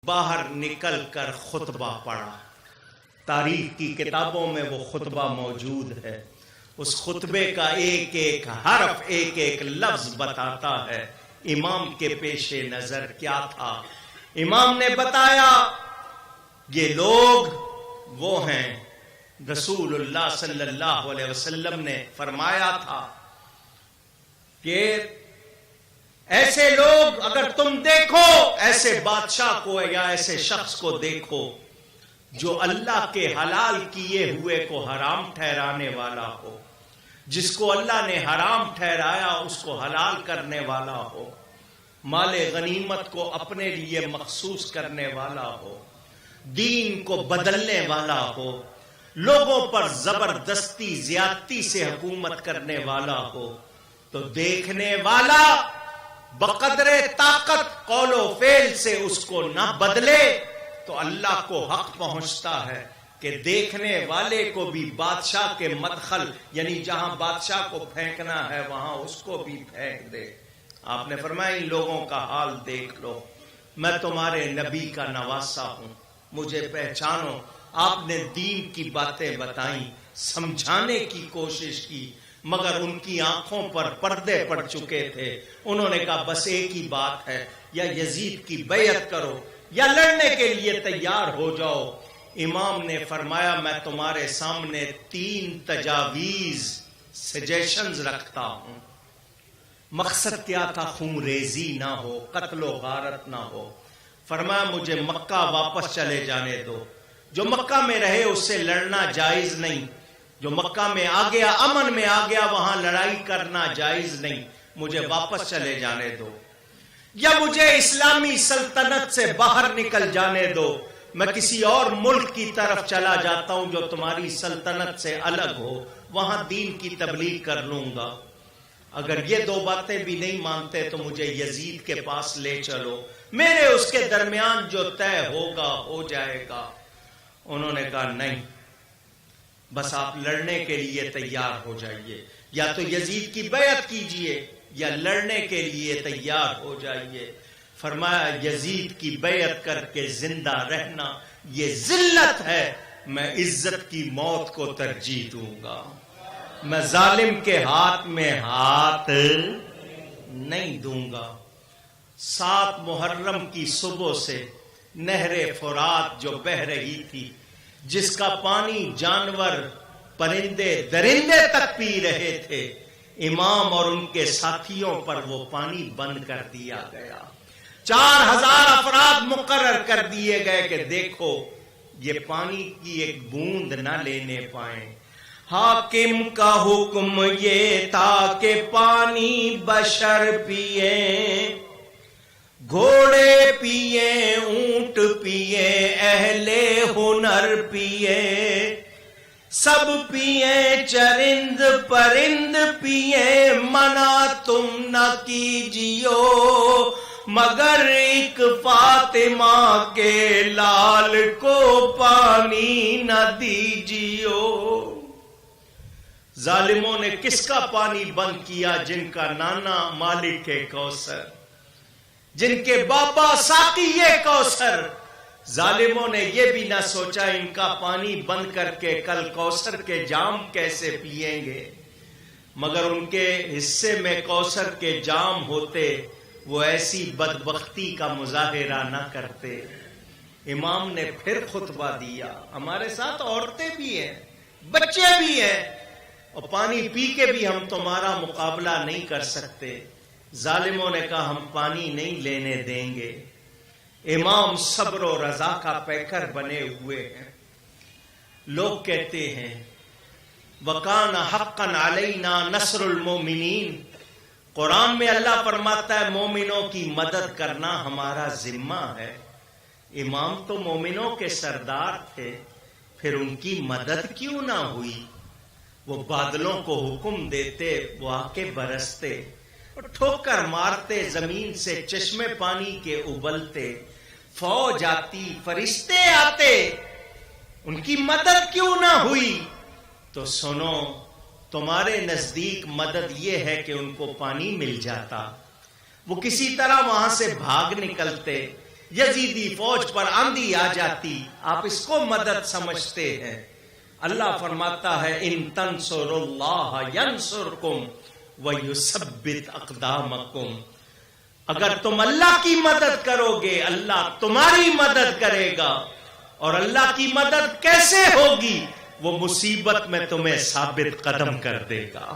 باہر نکل کر خطبہ پڑھا۔ تاریخ کی کتابوں میں وہ خطبہ موجود ہے۔ اس خطبے کا ایک ایک حرف، ایک ایک لفظ بتاتا ہے امام کے پیش نظر کیا تھا۔ امام نے بتایا یہ لوگ وہ ہیں، رسول اللہ صلی اللہ علیہ وسلم نے فرمایا تھا کہ ایسے لوگ اگر تم دیکھو، ایسے بادشاہ کو یا ایسے شخص کو دیکھو جو اللہ کے حلال کیے ہوئے کو حرام ٹھہرانے والا ہو، جس کو اللہ نے حرام ٹھہرایا اس کو حلال کرنے والا ہو، مال غنیمت کو اپنے لیے مخصوص کرنے والا ہو، دین کو بدلنے والا ہو، لوگوں پر زبردستی زیادتی سے حکومت کرنے والا ہو، تو دیکھنے والا بقدر طاقت قول و فعل سے اس کو نہ بدلے تو اللہ کو حق پہنچتا ہے کہ دیکھنے والے کو بھی بادشاہ کے مدخل، یعنی جہاں بادشاہ کو پھینکنا ہے وہاں اس کو بھی پھینک دے۔ آپ نے فرمایا ان لوگوں کا حال دیکھ لو، میں تمہارے نبی کا نواسا ہوں، مجھے پہچانو۔ آپ نے دین کی باتیں بتائیں، سمجھانے کی کوشش کی، مگر ان کی آنکھوں پر پردے پڑ چکے تھے۔ انہوں نے کہا بس ایک ہی بات ہے، یا یزید کی بیعت کرو یا لڑنے کے لیے تیار ہو جاؤ۔ امام نے فرمایا میں تمہارے سامنے 3 تجاویز، سجیشنز رکھتا ہوں۔ مقصد کیا تھا؟ خون ریزی نہ ہو، قتل و غارت نہ ہو۔ فرمایا مجھے مکہ واپس چلے جانے دو، جو مکہ میں رہے اس سے لڑنا جائز نہیں، جو مکہ میں آ گیا، امن میں آ گیا، وہاں لڑائی کرنا جائز نہیں، مجھے واپس چلے جانے دو، یا مجھے اسلامی سلطنت سے باہر نکل جانے دو، میں کسی اور ملک کی طرف چلا جاتا ہوں جو تمہاری سلطنت سے الگ ہو، وہاں دین کی تبلیغ کر لوں گا۔ اگر یہ 2 باتیں بھی نہیں مانتے تو مجھے یزید کے پاس لے چلو، میرے اس کے درمیان جو طے ہوگا ہو جائے گا۔ انہوں نے کہا نہیں، بس آپ لڑنے کے لیے تیار ہو جائیے، یا تو یزید کی بیعت کیجئے یا لڑنے کے لیے تیار ہو جائیے۔ فرمایا یزید کی بیعت کر کے زندہ رہنا یہ ذلت ہے، میں عزت کی موت کو ترجیح دوں گا، میں ظالم کے ہاتھ میں ہاتھ نہیں دوں گا۔ 7 محرم کی صبح سے نہر فرات جو بہ رہی تھی، جس کا پانی جانور پرندے درندے تک پی رہے تھے، امام اور ان کے ساتھیوں پر وہ پانی بند کر دیا گیا۔ 4000 افراد مقرر کر دیے گئے کہ دیکھو یہ پانی کی ایک بوند نہ لینے پائیں۔ حاکم کا حکم یہ تھا کہ پانی بشر پیئیں، گھوڑے پیئے، اونٹ پیئے، اہل ہنر پیئے، سب پیئے، چرند پرند پیئے، منع تم نہ کیجیو مگر ایک فاطمہ کے لال کو پانی نہ دیجیو۔ ظالموں نے کس کا پانی بند کیا؟ جن کا نانا مالک کوثر، جن کے بابا ساقی کوثر۔ ظالموں نے یہ بھی نہ سوچا ان کا پانی بند کر کے کل کوثر کے جام کیسے پئیں گے، مگر ان کے حصے میں کوثر کے جام ہوتے وہ ایسی بدبختی کا مظاہرہ نہ کرتے۔ امام نے پھر خطبہ دیا، ہمارے ساتھ عورتیں بھی ہیں، بچے بھی ہیں، اور پانی پی کے بھی ہم تمہارا مقابلہ نہیں کر سکتے۔ ظالموں نے کہا ہم پانی نہیں لینے دیں گے۔ امام صبر و رضا کا پیکر بنے ہوئے ہیں۔ لوگ کہتے ہیں وَقَانَ حَقًّا عَلَيْنَا نَصْرُ الْمُؤْمِنِينَ، قرآن میں اللہ فرماتا ہے مومنوں کی مدد کرنا ہمارا ذمہ ہے۔ امام تو مومنوں کے سردار تھے، پھر ان کی مدد کیوں نہ ہوئی؟ وہ بادلوں کو حکم دیتے، وہ آ کے برستے، ٹھوکر مارتے، زمین سے چشمے پانی کے ابلتے، فوج آتی، فرشتے آتے، ان کی مدد کیوں نہ ہوئی؟ تو سنو، تمہارے نزدیک مدد یہ ہے کہ ان کو پانی مل جاتا، وہ کسی طرح وہاں سے بھاگ نکلتے، یزیدی فوج پر آندھی آ جاتی، آپ اس کو مدد سمجھتے ہیں؟ اللہ فرماتا ہے ان تنصروا اللہ ینصرکم ویثبت اقدامکم، اگر تم اللہ کی مدد کرو گے اللہ تمہاری مدد کرے گا. اور اللہ کی مدد کیسے ہوگی؟ وہ مصیبت میں تمہیں ثابت قدم کر دے گا،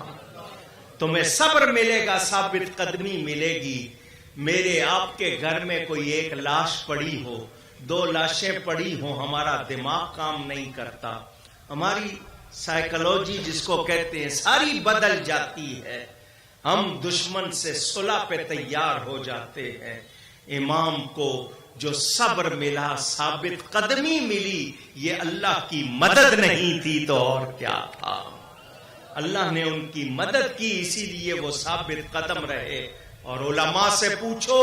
تمہیں صبر ملے گا، ثابت قدمی ملے گی. میرے آپ کے گھر میں کوئی ایک لاش پڑی ہو، 2 لاشیں پڑی ہوں، ہمارا دماغ کام نہیں کرتا، ہماری سائیکالوجی جس کو کہتے ہیں ساری بدل جاتی ہے، ہم دشمن سے صلح پہ تیار ہو جاتے ہیں. امام کو جو صبر ملا، ثابت قدمی ملی، یہ اللہ کی مدد نہیں تھی تو اور کیا تھا؟ اللہ نے ان کی مدد کی، اسی لیے وہ ثابت قدم رہے. اور علماء سے پوچھو،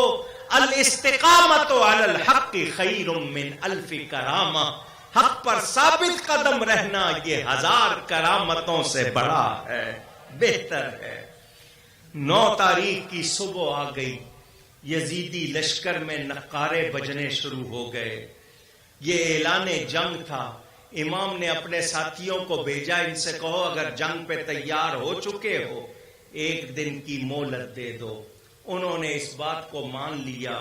الاستقامت علی الحق خیر من الف کرامہ، حق پر ثابت قدم رہنا یہ 1000 کرامتوں سے بڑا ہے، بہتر ہے. 9 تاریخ کی صبح آ گئی، یزیدی لشکر میں نقارے بجنے شروع ہو گئے. یہ اعلان جنگ تھا. امام نے اپنے ساتھیوں کو بھیجا، ان سے کہو اگر جنگ پہ تیار ہو چکے ہو 1 دن کی مہلت دے دو. انہوں نے اس بات کو مان لیا.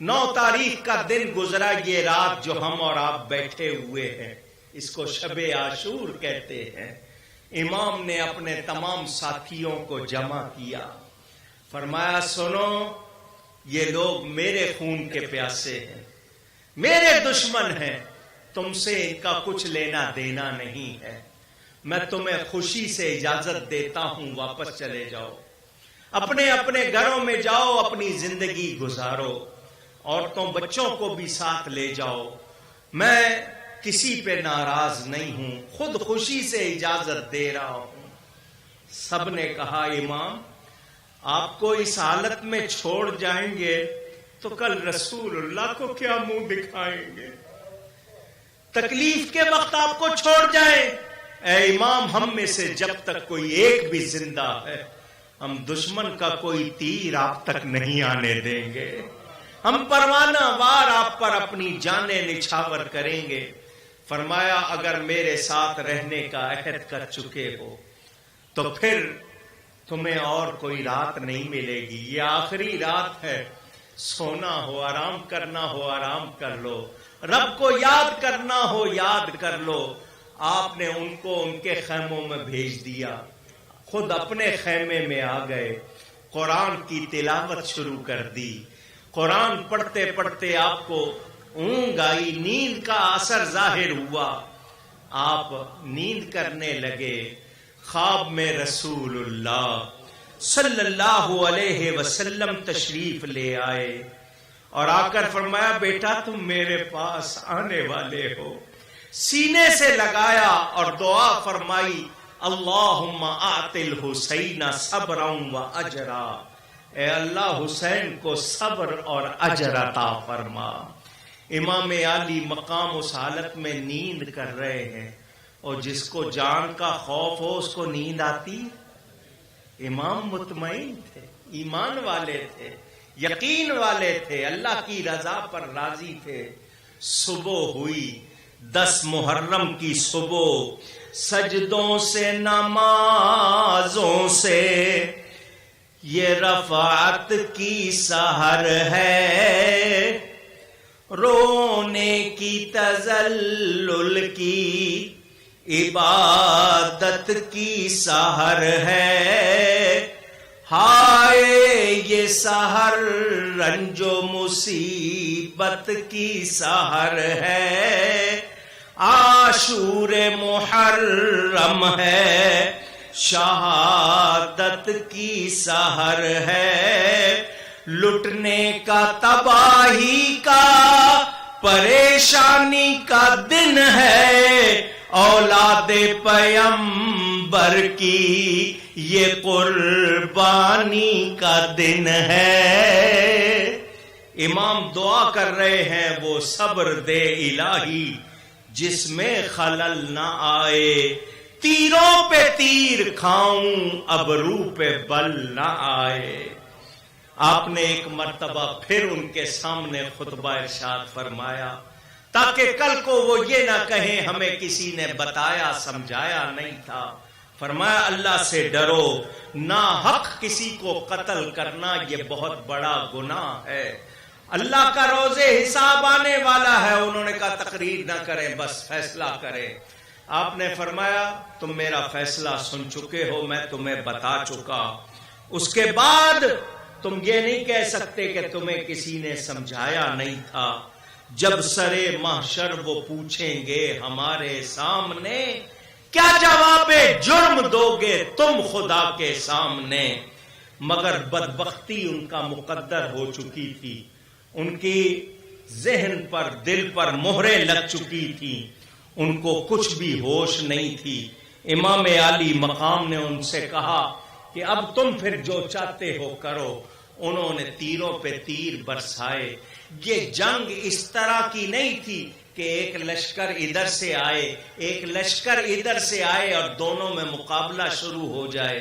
9 تاریخ کا دن گزرا، یہ رات جو ہم اور آپ بیٹھے ہوئے ہیں اس کو شب عاشور کہتے ہیں. امام نے اپنے تمام ساتھیوں کو جمع کیا، فرمایا سنو، یہ لوگ میرے خون کے پیاسے ہیں، میرے دشمن ہیں، تم سے ان کا کچھ لینا دینا نہیں ہے. میں تمہیں خوشی سے اجازت دیتا ہوں، واپس چلے جاؤ، اپنے اپنے گھروں میں جاؤ، اپنی زندگی گزارو، عورتوں بچوں کو بھی ساتھ لے جاؤ. میں کسی پہ ناراض نہیں ہوں، خود خوشی سے اجازت دے رہا ہوں. سب نے کہا امام آپ کو اس حالت میں چھوڑ جائیں گے تو کل رسول اللہ کو کیا منہ دکھائیں گے؟ تکلیف کے وقت آپ کو چھوڑ جائیں؟ اے امام ہم میں سے جب تک کوئی ایک بھی زندہ ہے ہم دشمن کا کوئی تیر آپ تک نہیں آنے دیں گے، ہم پروانہ وار آپ پر اپنی جانیں نچھاور کریں گے. فرمایا اگر میرے ساتھ رہنے کا عہد کر چکے ہو تو پھر تمہیں اور کوئی رات نہیں ملے گی، یہ آخری رات ہے. سونا ہو، آرام کرنا ہو، آرام کر لو، رب کو یاد کرنا ہو، یاد کر لو. آپ نے ان کو ان کے خیموں میں بھیج دیا، خود اپنے خیمے میں آ گئے، قرآن کی تلاوت شروع کر دی. قرآن پڑھتے پڑھتے آپ کو اونگ آئی، نیند کا اثر ظاہر ہوا، آپ نیند کرنے لگے. خواب میں رسول اللہ صلی اللہ علیہ وسلم تشریف لے آئے اور آ کر فرمایا بیٹا تم میرے پاس آنے والے ہو. سینے سے لگایا اور دعا فرمائی اللہم آت الحسین صبرا و اجرا، اے اللہ حسین کو صبر اور اجر عطا فرما. امام عالی مقام اس حالت میں نیند کر رہے ہیں، اور جس کو جان کا خوف ہو اس کو نیند آتی؟ امام مطمئن تھے، ایمان والے تھے، یقین والے تھے، اللہ کی رضا پر راضی تھے. صبح ہوئی 10 محرم کی صبح، سجدوں سے نمازوں سے یہ رفعت کی سحر ہے، رونے کی تذلل کی عبادت کی سحر ہے. ہائے یہ سحر رنج و مصیبت کی سحر ہے، عاشور محرم ہے، شہادت کی سحر ہے. لٹنے کا تباہی کا پریشانی کا دن ہے، اولاد پیغمبر کی یہ قربانی کا دن ہے. امام دعا کر رہے ہیں وہ صبر دے الہی جس میں خلل نہ آئے، تیروں پہ تیر کھاؤں ابرو پہ بل نہ آئے. آپ نے ایک مرتبہ پھر ان کے سامنے خطبہ ارشاد فرمایا تاکہ کل کو وہ یہ نہ کہیں ہمیں کسی نے بتایا سمجھایا نہیں تھا. فرمایا اللہ سے ڈرو، ناحق کسی کو قتل کرنا یہ بہت بڑا گناہ ہے. اللہ کا روز حساب آنے والا ہے. انہوں نے کہا تقریر نہ کریں، بس فیصلہ کریں. آپ نے فرمایا تم میرا فیصلہ سن چکے ہو، میں تمہیں بتا چکا. اس کے بعد تم یہ نہیں کہہ سکتے کہ تمہیں کسی نے سمجھایا نہیں تھا. جب سرے محشر وہ پوچھیں گے ہمارے سامنے، کیا جواب جرم دو گے تم خدا کے سامنے. مگر بدبختی ان کا مقدر ہو چکی تھی، ان کی ذہن پر دل پر مہریں لگ چکی تھی، ان کو کچھ بھی ہوش نہیں تھی. امام عالی مقام نے ان سے کہا کہ اب تم پھر جو چاہتے ہو کرو. انہوں نے تیروں پہ تیر برسائے. یہ جنگ اس طرح کی نہیں تھی کہ ایک لشکر ادھر سے آئے ایک لشکر ادھر سے آئے اور دونوں میں مقابلہ شروع ہو جائے.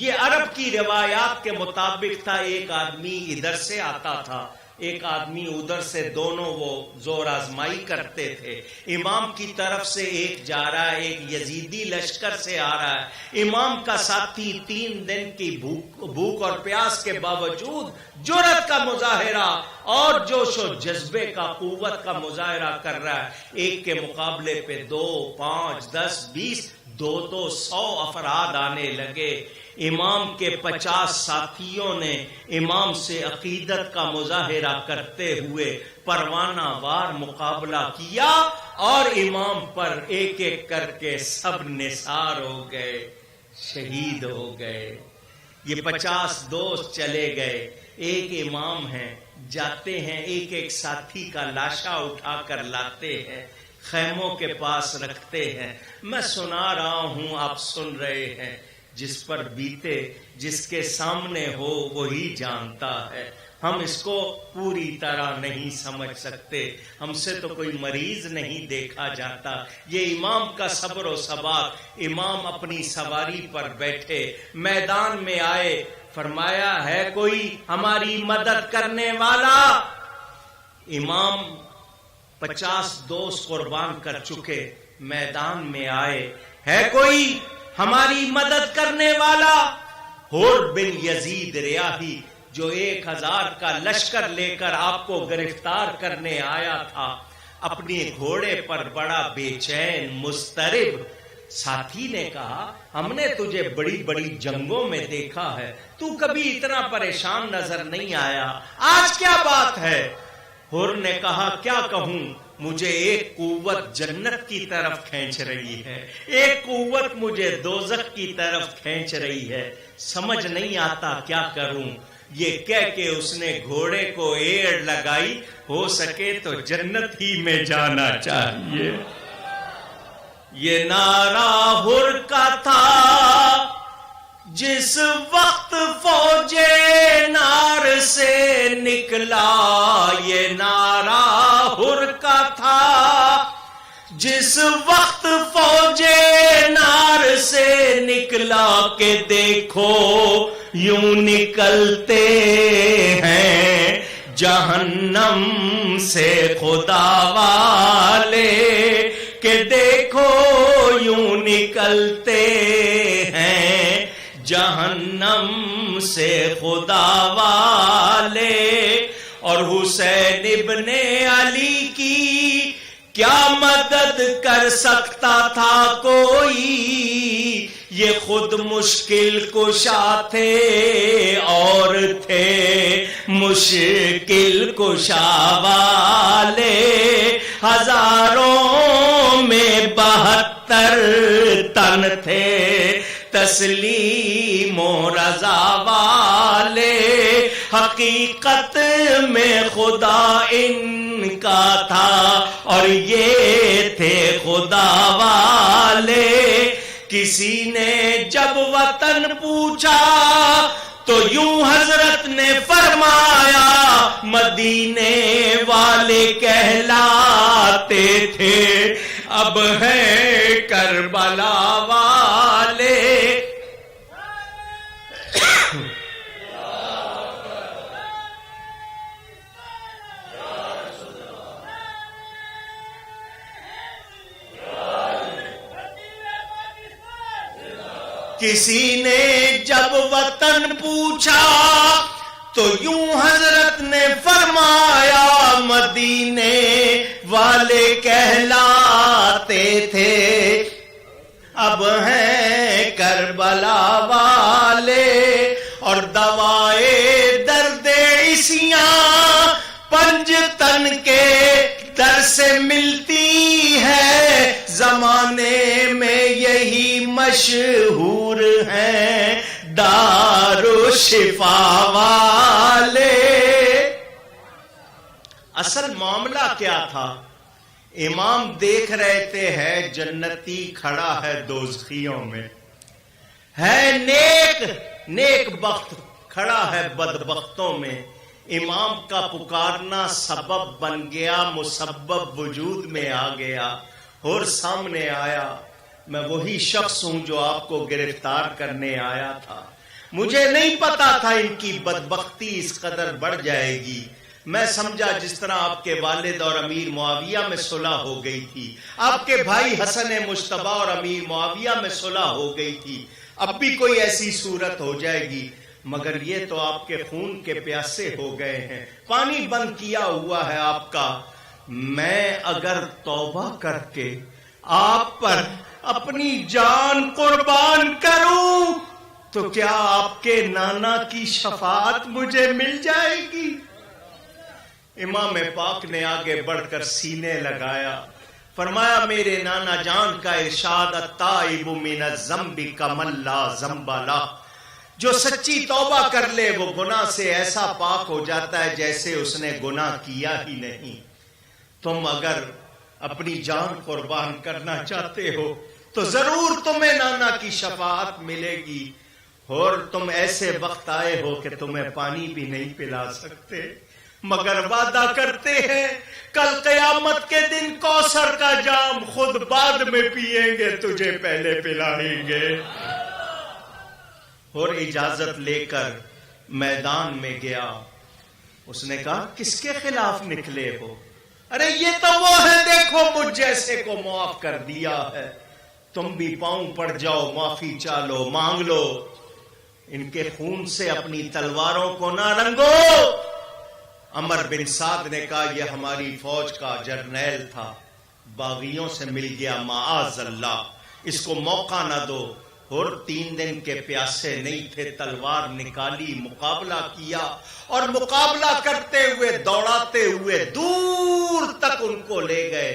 یہ عرب کی روایات کے مطابق تھا. ایک آدمی ادھر سے آتا تھا، ایک آدمی ادھر سے، دونوں وہ زور آزمائی کرتے تھے. امام کی طرف سے ایک جا رہا ہے، ایک یزیدی لشکر سے آ رہا ہے. امام کا ساتھی 3 دن کی بھوک اور پیاس کے باوجود جرأت کا مظاہرہ اور جوش و جذبے کا، قوت کا مظاہرہ کر رہا ہے. ایک کے مقابلے پہ 2 5 10 20 2 100 افراد آنے لگے. امام کے 50 ساتھیوں نے امام سے عقیدت کا مظاہرہ کرتے ہوئے پروانہ وار مقابلہ کیا اور امام پر ایک ایک کر کے سب نثار ہو گئے، شہید ہو گئے. یہ 50 دوست چلے گئے، ایک امام ہیں، جاتے ہیں ایک ایک ساتھی کا لاشا اٹھا کر لاتے ہیں، خیموں کے پاس رکھتے ہیں. میں سنا رہا ہوں، آپ سن رہے ہیں. جس پر بیتے، جس کے سامنے ہو وہی جانتا ہے. ہم اس کو پوری طرح نہیں سمجھ سکتے، ہم سے تو کوئی مریض نہیں دیکھا جاتا. یہ امام کا صبر و ثبات. امام اپنی سواری پر بیٹھے میدان میں آئے. فرمایا ہے کوئی ہماری مدد کرنے والا؟ امام 50 دوست قربان کر چکے، میدان میں آئے. ہے کوئی ہماری مدد کرنے والا؟ حر بن یزید ریاحی جو 1000 کا لشکر لے کر آپ کو گرفتار کرنے آیا تھا، اپنے گھوڑے پر بڑا بے چین مضطرب. ساتھی نے کہا ہم نے تجھے بڑی بڑی جنگوں میں دیکھا ہے، تو کبھی اتنا پریشان نظر نہیں آیا، آج کیا بات ہے؟ حر نے کہا کیا کہوں، مجھے ایک قوت جنت کی طرف کھینچ رہی ہے، ایک قوت مجھے دوزخ کی طرف کھینچ رہی ہے، سمجھ نہیں آتا کیا کروں. یہ کہہ کے اس نے گھوڑے کو ایڑ لگائی، ہو سکے تو جنت ہی میں جانا چاہیے. یہ نعرہ حر کا تھا جس وقت فوج نار سے نکلا. یہ نعرہ حر کا تھا جس وقت فوج نار سے نکلا کہ دیکھو یوں نکلتے ہیں جہنم سے خدا والے، کہ دیکھو یوں نکلتے ہیں جہنم سے خدا والے. اور حسین ابن علی کی کیا مدد کر سکتا تھا کوئی، یہ خود مشکل کشا تھے اور تھے مشکل کشا والے. ہزاروں میں 72 تن تھے تسلیم و رضا والے. حقیقت میں خدا ان کا تھا اور یہ تھے خدا والے. کسی نے جب وطن پوچھا تو یوں حضرت نے فرمایا مدینے والے کہلاتے تھے، اب ہے کربلا والے. کسی نے جب وطن پوچھا تو یوں حضرت نے فرمایا مدینے والے کہلاتے تھے، اب ہیں کربلا والے، اور دوائے درد عیسیاں پنجتن کے در سے ملتی ہے، زمانے میں یہی مشہور ہیں دار و شفا والے۔ اصل معاملہ کیا تھا؟ امام دیکھ رہے تھے ہے جنتی کھڑا ہے دوزخیوں میں، ہے نیک بخت کھڑا ہے بدبختوں میں۔ امام کا پکارنا سبب بن گیا، مسبب وجود میں آ گیا اور سامنے آیا، میں وہی شخص ہوں جو آپ کو گرفتار کرنے آیا تھا۔ مجھے نہیں پتا تھا ان کی بدبختی اس قدر بڑھ جائے گی۔ میں سمجھا جس طرح آپ کے والد اور امیر معاویہ میں صلح ہو گئی تھی، آپ کے بھائی حسن مجتبی اور امیر معاویہ میں صلح ہو گئی تھی، اب بھی کوئی ایسی صورت ہو جائے گی، مگر یہ تو آپ کے خون کے پیاسے ہو گئے ہیں، پانی بند کیا ہوا ہے آپ کا۔ میں اگر توبہ کر کے آپ پر اپنی جان قربان کروں تو کیا آپ کے نانا کی شفاعت مجھے مل جائے گی؟ امام پاک نے آگے بڑھ کر سینے لگایا، فرمایا میرے نانا جان کا ارشاد التائب من الذنب کمن لا ذنب لہ، جو سچی توبہ کر لے وہ گناہ سے ایسا پاک ہو جاتا ہے جیسے اس نے گناہ کیا ہی نہیں۔ تم اگر اپنی جان قربان کرنا چاہتے ہو تو ضرور تمہیں نانا کی شفاعت ملے گی، اور تم ایسے وقت آئے ہو کہ تمہیں پانی بھی نہیں پلا سکتے، مگر وعدہ کرتے ہیں کل قیامت کے دن کوثر کا جام خود بعد میں پیئیں گے، تجھے پہلے پلائیں گے۔ اور اجازت لے کر میدان میں گیا۔ اس نے کہا کس کے خلاف نکلے ہو؟ ارے یہ تو وہ ہے، دیکھو مجھ جیسے کو معاف کر دیا ہے، تم بھی پاؤں پڑ جاؤ، معافی چالو، مانگ لو، ان کے خون سے اپنی تلواروں کو نہ رنگو۔ عمر بن سعد نے کہا یہ ہماری فوج کا جرنیل تھا، باغیوں سے مل گیا، معاذ اللہ، اس کو موقع نہ دو۔ اور 3 دن کے پیاسے نہیں تھے، تلوار نکالی، مقابلہ کیا، اور مقابلہ کرتے ہوئے دوڑاتے ہوئے دور تک ان کو لے گئے۔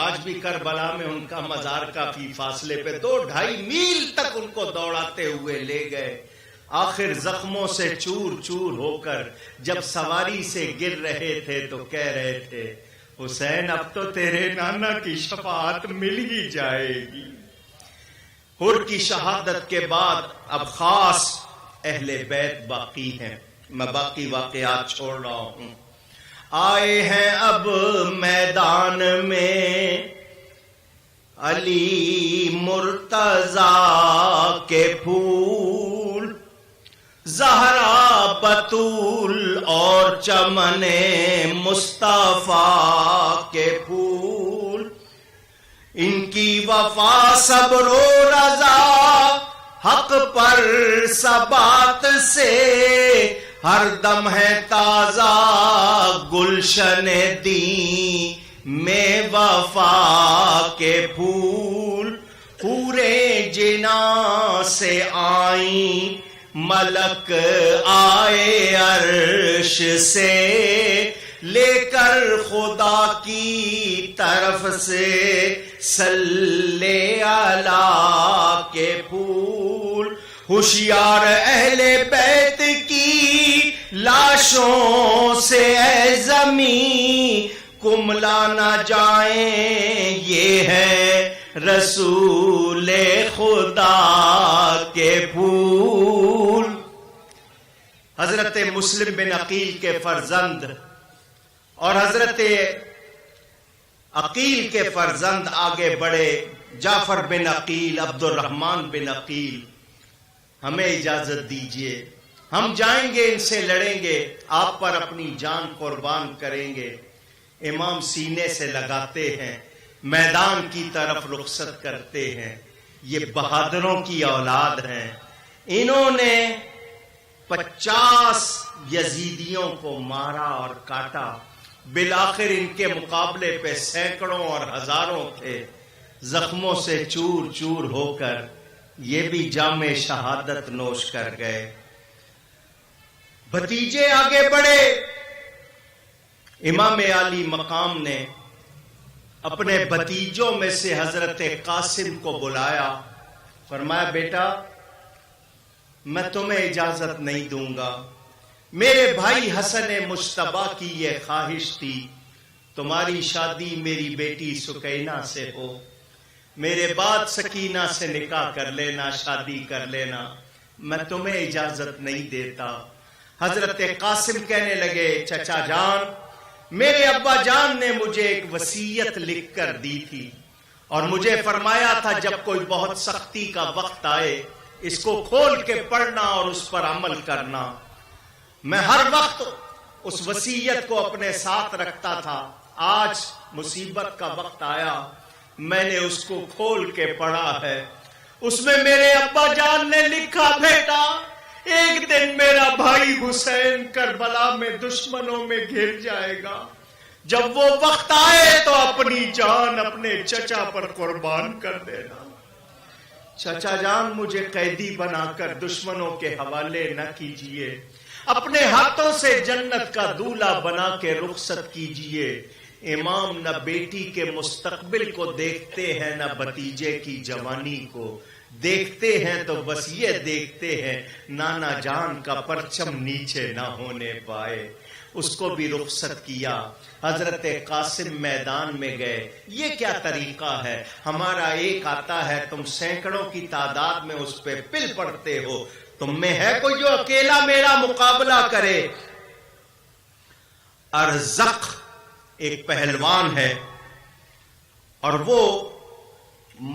آج بھی کربلا میں ان کا مزار کافی فاصلے پہ، 2-2.5 میل تک ان کو دوڑاتے ہوئے لے گئے۔ آخر زخموں سے چور چور ہو کر جب سواری سے گر رہے تھے تو کہہ رہے تھے حسین اب تو تیرے نانا کی شفاعت مل ہی جائے گی۔ حر کی شہادت کے بعد اب خاص اہل بیت باقی ہیں، میں باقی واقعات چھوڑ رہا ہوں۔ آئے ہیں اب میدان میں علی مرتضی کے پھول، زہرا بطول اور چمن مصطفیٰ کے پھول، ان کی وفا صبر و رضا حق پر ثبات سے ہر دم ہے تازہ گلشن دی میں وفا کے پھول، پورے جنا سے آئیں ملک آئے عرش سے لے کر خدا کی طرف سے صلی علی کے پھول، ہوشیار اہل بیت کی لاشوں سے اے زمین کملا نہ جائیں، یہ ہے رسول خدا کے پھول۔ حضرت مسلم بن عقیل کے فرزند اور حضرت عقیل کے فرزند آگے بڑھے، جعفر بن عقیل، عبد الرحمن بن عقیل، ہمیں اجازت دیجئے، ہم جائیں گے، ان سے لڑیں گے، آپ پر اپنی جان قربان کریں گے۔ امام سینے سے لگاتے ہیں، میدان کی طرف رخصت کرتے ہیں۔ یہ بہادروں کی اولاد ہیں. انہوں نے 50 یزیدیوں کو مارا اور کاٹا. بالآخر ان کے مقابلے پہ سینکڑوں اور ہزاروں تھے. زخموں سے چور چور ہو کر یہ بھی جام شہادت نوش کر گئے. بھتیجے آگے بڑھے. امام عالی مقام نے اپنے بھتیجوں میں سے حضرت قاسم کو بلایا. فرمایا بیٹا میں تمہیں اجازت نہیں دوں گا. میرے بھائی حسن مجتبی کی یہ خواہش تھی تمہاری شادی میری بیٹی سکینہ سے ہو. میرے بعد سکینہ سے نکاح کر لینا، شادی کر لینا. میں تمہیں اجازت نہیں دیتا. حضرت قاسم کہنے لگے چچا جان، میرے ابا جان نے مجھے ایک وصیت لکھ کر دی تھی اور مجھے فرمایا تھا جب کوئی بہت سختی کا وقت آئے اس کو کھول کے پڑھنا اور اس پر عمل کرنا. میں ہر وقت اس وصیت کو اپنے ساتھ رکھتا تھا. آج مصیبت کا وقت آیا، میں نے اس کو کھول کے پڑھا ہے. اس میں میرے ابا جان نے لکھا بیٹا ایک دن میرا بھائی حسین کربلا میں دشمنوں میں گھر جائے گا. جب وہ وقت آئے تو اپنی جان اپنے چچا پر قربان کر دینا. چچا جان مجھے قیدی بنا کر دشمنوں کے حوالے نہ کیجیے. اپنے ہاتھوں سے جنت کا دولہا بنا کے رخصت کیجیے. امام نہ بیٹی کے مستقبل کو دیکھتے ہیں نہ بھتیجے کی جوانی کو دیکھتے ہیں، تو بس یہ دیکھتے ہیں نانا جان کا پرچم نیچے نہ ہونے پائے. اس کو بھی رخصت کیا. حضرت قاسم میدان میں گئے. یہ کیا طریقہ ہے؟ ہمارا ایک آتا ہے، تم سینکڑوں کی تعداد میں اس پہ پل پڑتے ہو. تم میں ہے کوئی جو اکیلا میرا مقابلہ کرے؟ ارزق ایک پہلوان ہے اور وہ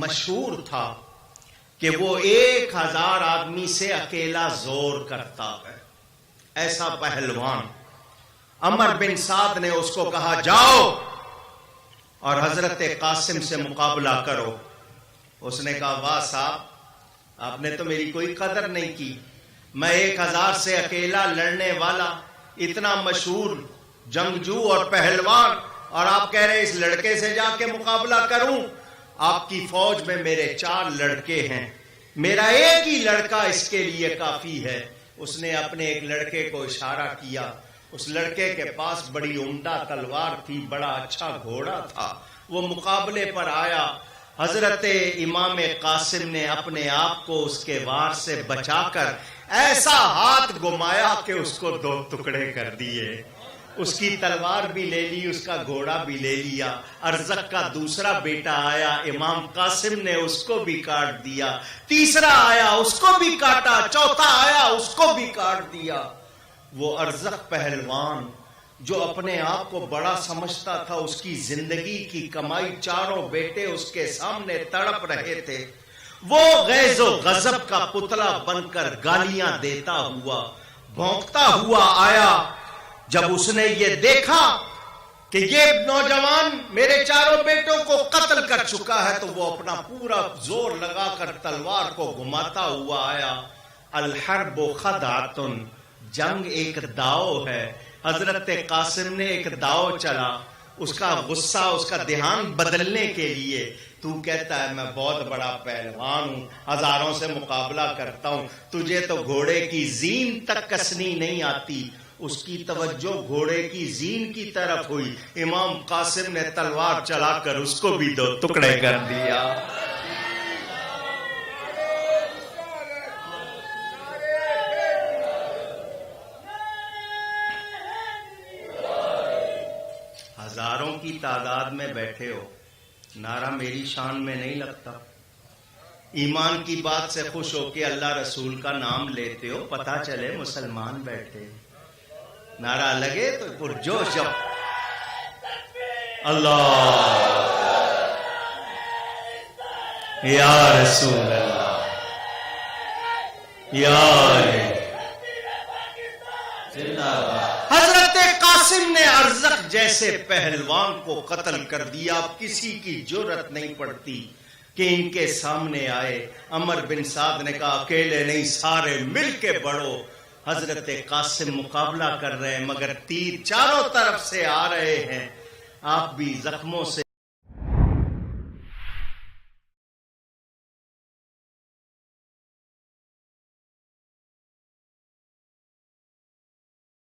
مشہور تھا کہ وہ 1000 آدمی سے اکیلا زور کرتا ہے. ایسا پہلوان. عمر بن سعد نے اس کو کہا جاؤ اور حضرت قاسم سے مقابلہ کرو. اس نے کہا واہ صاحب آپ نے تو میری کوئی قدر نہیں کی. میں 1000 سے اکیلا لڑنے والا اتنا مشہور جنگجو اور پہلوان، اور آپ کہہ رہے اس لڑکے سے جا کے مقابلہ کروں؟ آپ کی فوج میں میرے 4 لڑکے ہیں، میرا ایک ہی لڑکا اس کے لیے کافی ہے. اس نے اپنے ایک لڑکے کو اشارہ کیا. اس لڑکے کے پاس بڑی عمدہ تلوار تھی، بڑا اچھا گھوڑا تھا. وہ مقابلے پر آیا. حضرت امام قاسم نے اپنے آپ کو اس کے وار سے بچا کر ایسا ہاتھ گھمایا کہ اس کو 2 ٹکڑے کر دیے. اس کی تلوار بھی لے لی، اس کا گھوڑا بھی لے لیا. ارزق کا دوسرا بیٹا آیا، امام قاسم نے اس کو بھی کاٹ دیا. تیسرا آیا، اس کو بھی کاٹا. چوتھا آیا، اس کو بھی کاٹ دیا. وہ ارزق پہلوان جو اپنے آپ کو بڑا سمجھتا تھا، اس کی زندگی کی کمائی 4 بیٹے اس کے سامنے تڑپ رہے تھے. وہ غیظ و غضب کا پتلا بن کر گالیاں دیتا ہوا بھونکتا ہوا آیا. جب اس نے یہ دیکھا کہ یہ نوجوان میرے 4 بیٹوں کو قتل کر چکا ہے تو وہ اپنا پورا زور لگا کر تلوار کو گھماتا ہوا آیا. الحرب خدعۃ، جنگ ایک داؤ ہے. حضرت قاسم نے ایک داؤ چلا. اس کا غصہ، اس کا دھیان بدلنے کے لیے تو کہتا ہے میں بہت بڑا پہلوان ہوں، ہزاروں سے مقابلہ کرتا ہوں، تجھے تو گھوڑے کی زین تک کسنی نہیں آتی. اس کی توجہ گھوڑے کی زین کی طرف ہوئی. امام قاسم نے تلوار چلا کر اس کو بھی 2 ٹکڑے کر دیا. ہزاروں کی تعداد میں بیٹھے ہو، نعرہ میری شان میں نہیں لگتا. ایمان کی بات سے خوش ہو کے اللہ رسول کا نام لیتے ہو، پتہ چلے مسلمان بیٹھے. نعرہ لگے تو پرجوش جب اللہ یا رسول اللہ یا حضرت قاسم نے ارزق جیسے پہلوان کو قتل کر دیا. اب کسی کی جرأت نہیں پڑتی کہ ان کے سامنے آئے. عمر بن سعد نے کہا اکیلے نہیں سارے مل کے بڑھو. حضرت قاسم مقابلہ کر رہے ہیں مگر تیر چاروں طرف سے آ رہے ہیں. آپ بھی زخموں سے